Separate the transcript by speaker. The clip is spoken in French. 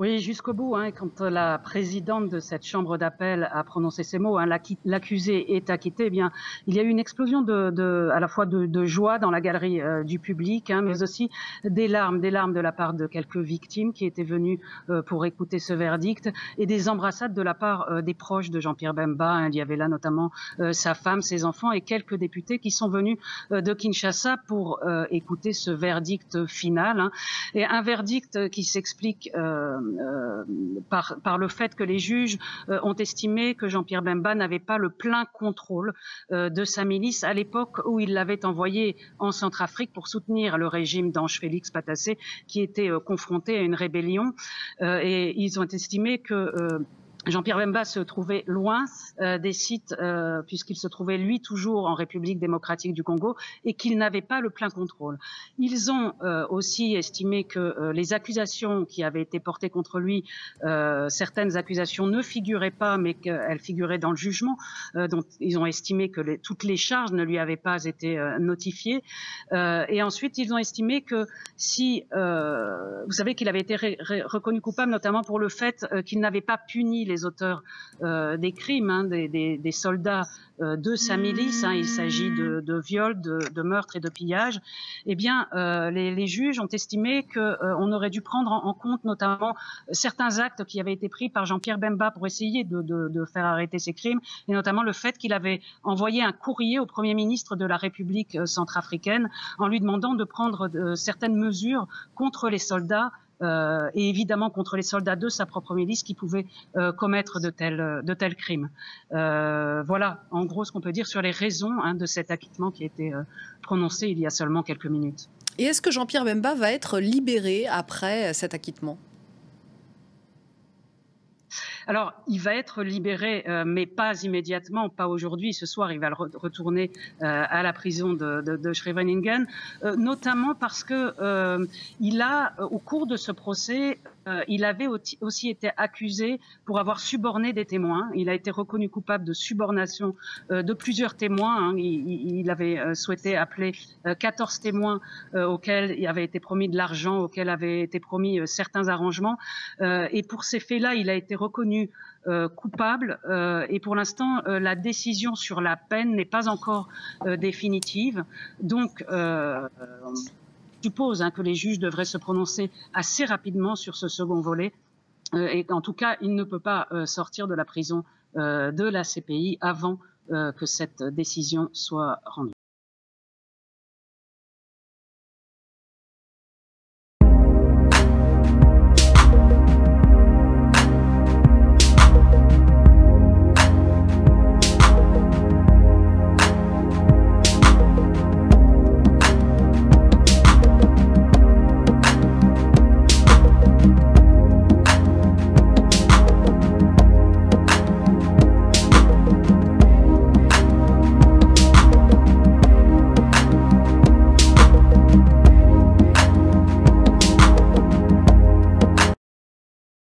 Speaker 1: Oui, jusqu'au bout, hein, quand la présidente de cette chambre d'appel a prononcé ces mots, hein, l'accusé est acquitté, eh bien, il y a eu une explosion à la fois de joie dans la galerie du public, hein, mais aussi des larmes de la part de quelques victimes qui étaient venues pour écouter ce verdict, et des embrassades de la part des proches de Jean-Pierre Bemba, hein. Il y avait là notamment sa femme, ses enfants et quelques députés qui sont venus de Kinshasa pour écouter ce verdict final, hein, et un verdict qui s'explique par le fait que les juges ont estimé que Jean-Pierre Bemba n'avait pas le plein contrôle de sa milice à l'époque où il l'avait envoyé en Centrafrique pour soutenir le régime d'Ange Félix Patassé, qui était confronté à une rébellion. Et ils ont estimé que Jean-Pierre Bemba se trouvait loin des sites, puisqu'il se trouvait lui toujours en République démocratique du Congo, et qu'il n'avait pas le plein contrôle. Ils ont aussi estimé que les accusations qui avaient été portées contre lui, certaines accusations ne figuraient pas, mais qu'elles figuraient dans le jugement. Donc ils ont estimé que toutes les charges ne lui avaient pas été notifiées. Et ensuite ils ont estimé que si, vous savez qu'il avait été reconnu coupable notamment pour le fait qu'il n'avait pas puni les auteurs des crimes, hein, des soldats de sa milice, hein, il s'agit de viols, de meurtres et de pillages. Eh bien, les juges ont estimé qu'on aurait dû prendre en compte notamment certains actes qui avaient été pris par Jean-Pierre Bemba pour essayer de faire arrêter ces crimes, et notamment le fait qu'il avait envoyé un courrier au Premier ministre de la République centrafricaine en lui demandant de prendre certaines mesures contre les soldats, et évidemment contre les soldats de sa propre milice qui pouvaient commettre de tels crimes. Voilà, en gros, ce qu'on peut dire sur les raisons, hein, de cet acquittement qui a été prononcé il y a seulement quelques minutes.
Speaker 2: Et est-ce que Jean-Pierre Bemba va être libéré après cet acquittement?
Speaker 1: Alors, il va être libéré, mais pas immédiatement, pas aujourd'hui. Ce soir, il va retourner à la prison de Scheveningen, notamment parce que au cours de ce procès, il avait aussi été accusé pour avoir suborné des témoins. Il a été reconnu coupable de subornation de plusieurs témoins, hein. Il avait souhaité appeler 14 témoins auxquels il avait été promis de l'argent, auxquels avaient été promis certains arrangements. Et pour ces faits-là, il a été reconnu coupable, et pour l'instant la décision sur la peine n'est pas encore définitive. Donc on suppose, hein, que les juges devraient se prononcer assez rapidement sur ce second volet, et qu'en tout cas il ne peut pas sortir de la prison de la CPI avant que cette décision soit rendue.